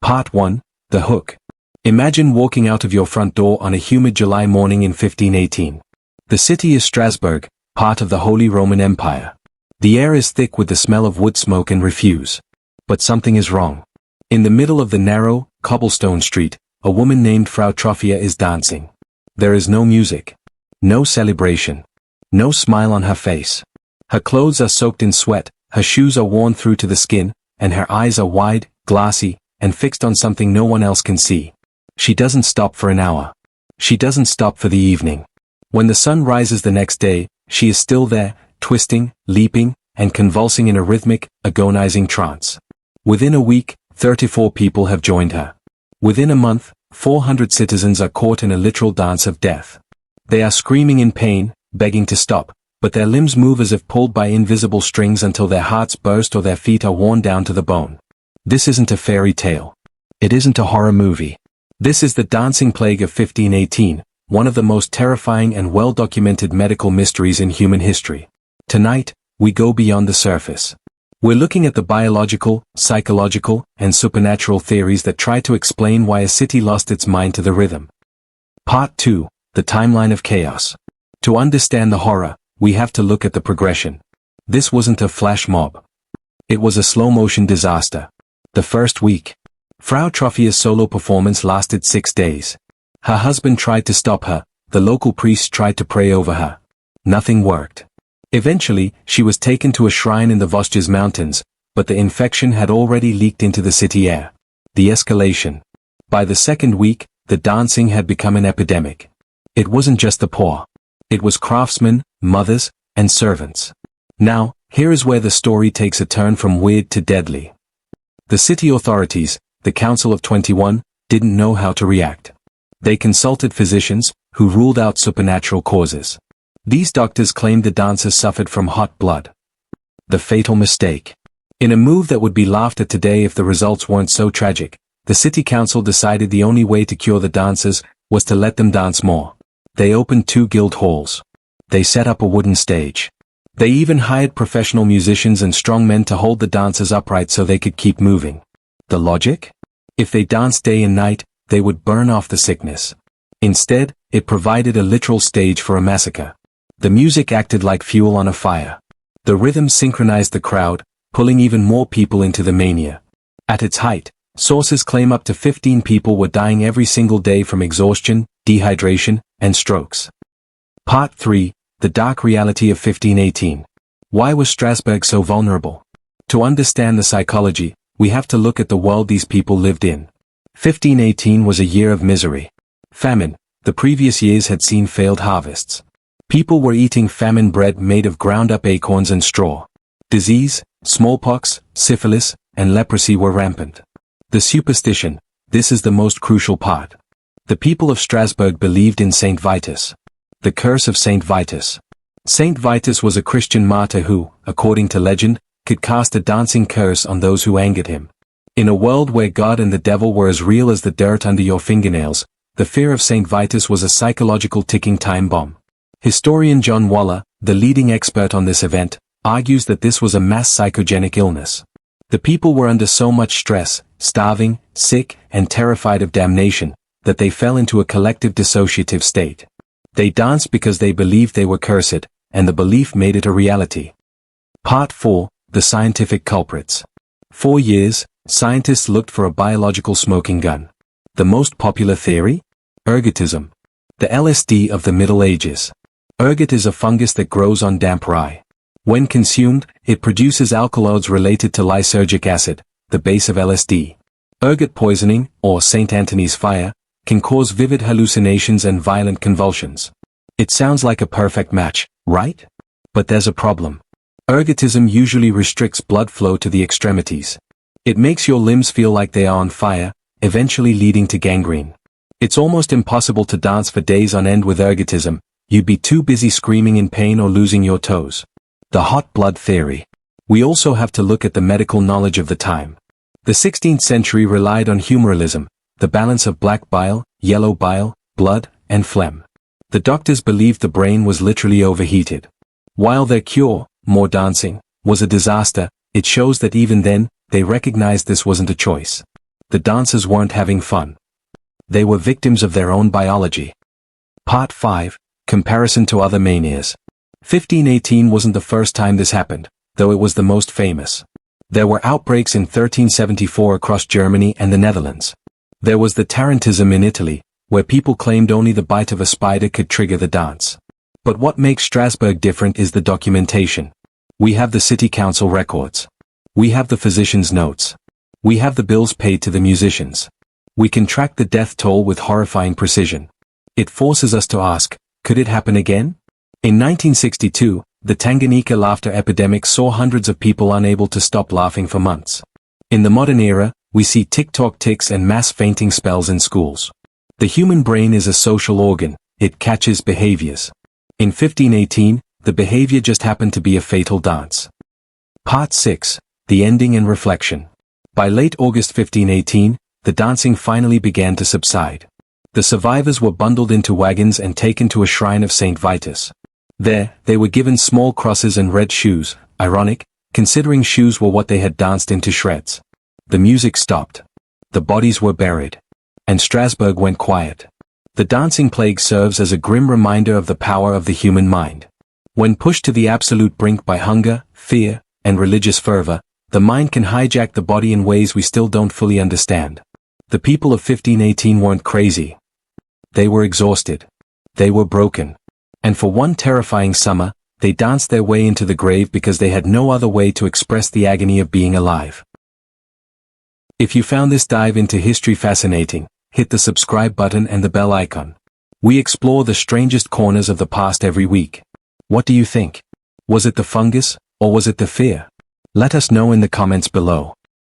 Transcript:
Part 1, The Hook. Imagine walking out of your front door on a humid July morning in 1518. The city is Strasbourg, part of the Holy Roman Empire. The air is thick with the smell of wood smoke and refuse. But something is wrong. In the middle of the narrow, cobblestone street, a woman named Frau Trophia is dancing. There is no music. No celebration. No smile on her face. Her clothes are soaked in sweat, her shoes are worn through to the skin, and her eyes are wide, glassy, and fixed on something no one else can see. She doesn't stop for an hour. She doesn't stop for the evening. When the sun rises the next day, she is still there, twisting, leaping, and convulsing in a rhythmic, agonizing trance. Within a week, 34 people have joined her. Within a month, 400 citizens are caught in a literal dance of death. They are screaming in pain, begging to stop, but their limbs move as if pulled by invisible strings until their hearts burst or their feet are worn down to the bone. This isn't a fairy tale. It isn't a horror movie. This is the dancing plague of 1518, one of the most terrifying and well-documented medical mysteries in human history. Tonight, we go beyond the surface. We're looking at the biological, psychological, and supernatural theories that try to explain why a city lost its mind to the rhythm. Part 2, The Timeline of Chaos. To understand the horror, we have to look at the progression. This wasn't a flash mob. It was a slow-motion disaster. The first week. Frau Trophia's solo performance lasted 6 days. Her husband tried to stop her, the local priest tried to pray over her. Nothing worked. Eventually, she was taken to a shrine in the Vosges Mountains, but the infection had already leaked into the city air. The escalation. By the second week, the dancing had become an epidemic. It wasn't just the poor. It was craftsmen, mothers, and servants. Now, here is where the story takes a turn from weird to deadly. The city authorities, the Council of 21, didn't know how to react. They consulted physicians, who ruled out supernatural causes. These doctors claimed the dancers suffered from hot blood. The fatal mistake. In a move that would be laughed at today if the results weren't so tragic, the city council decided the only way to cure the dancers was to let them dance more. They opened 2 guild halls. They set up a wooden stage. They even hired professional musicians and strong men to hold the dancers upright so they could keep moving. The logic? If they danced day and night, they would burn off the sickness. Instead, it provided a literal stage for a massacre. The music acted like fuel on a fire. The rhythm synchronized the crowd, pulling even more people into the mania. At its height, sources claim up to 15 people were dying every single day from exhaustion, dehydration, and strokes. Part 3, The Dark Reality of 1518. Why was Strasbourg so vulnerable? To understand the psychology, we have to look at the world these people lived in. 1518 was a year of misery. Famine. The previous years had seen failed harvests. People were eating famine bread made of ground-up acorns and straw. Disease, smallpox, syphilis, and leprosy were rampant. The superstition. This is the most crucial part. The people of Strasbourg believed in Saint Vitus. The curse of Saint Vitus. Saint Vitus was a Christian martyr who, according to legend, could cast a dancing curse on those who angered him. In a world where God and the devil were as real as the dirt under your fingernails, the fear of Saint Vitus was a psychological ticking time bomb. Historian John Waller, the leading expert on this event, argues that this was a mass psychogenic illness. The people were under so much stress, starving, sick, and terrified of damnation, that they fell into a collective dissociative state. They danced because they believed they were cursed, and the belief made it a reality. Part 4, The Scientific Culprits. 4 years, scientists looked for a biological smoking gun. The most popular theory? Ergotism. The LSD of the Middle Ages. Ergot is a fungus that grows on damp rye. When consumed, it produces alkaloids related to lysergic acid, the base of LSD. Ergot poisoning, or St. Anthony's fire, can cause vivid hallucinations and violent convulsions. It sounds like a perfect match, right? But there's a problem. Ergotism usually restricts blood flow to the extremities. It makes your limbs feel like they are on fire, eventually leading to gangrene. It's almost impossible to dance for days on end with ergotism. You'd be too busy screaming in pain or losing your toes. The hot blood theory. We also have to look at the medical knowledge of the time. The 16th century relied on humorism, the balance of black bile, yellow bile, blood, and phlegm. The doctors believed the brain was literally overheated. While their cure, more dancing, was a disaster, it shows that even then, they recognized this wasn't a choice. The dancers weren't having fun. They were victims of their own biology. Part 5. Comparison to other manias. 1518 wasn't the first time this happened, though it was the most famous. There were outbreaks in 1374 across Germany and the Netherlands. There was the Tarantism in Italy, where people claimed only the bite of a spider could trigger the dance. But what makes Strasbourg different is the documentation. We have the city council records. We have the physician's notes. We have the bills paid to the musicians. We can track the death toll with horrifying precision. It forces us to ask, could it happen again? In 1962, the Tanganyika laughter epidemic saw hundreds of people unable to stop laughing for months. In the modern era, we see tick-tock ticks and mass fainting spells in schools. The human brain is a social organ, it catches behaviors. In 1518, the behavior just happened to be a fatal dance. Part 6. The ending and reflection. By late August 1518, the dancing finally began to subside. The survivors were bundled into wagons and taken to a shrine of Saint Vitus. There, they were given small crosses and red shoes, ironic, considering shoes were what they had danced into shreds. The music stopped. The bodies were buried. And Strasbourg went quiet. The dancing plague serves as a grim reminder of the power of the human mind. When pushed to the absolute brink by hunger, fear, and religious fervor, the mind can hijack the body in ways we still don't fully understand. The people of 1518 weren't crazy. They were exhausted. They were broken. And for one terrifying summer, they danced their way into the grave because they had no other way to express the agony of being alive. If you found this dive into history fascinating, hit the subscribe button and the bell icon. We explore the strangest corners of the past every week. What do you think? Was it the fungus, or was it the fear? Let us know in the comments below.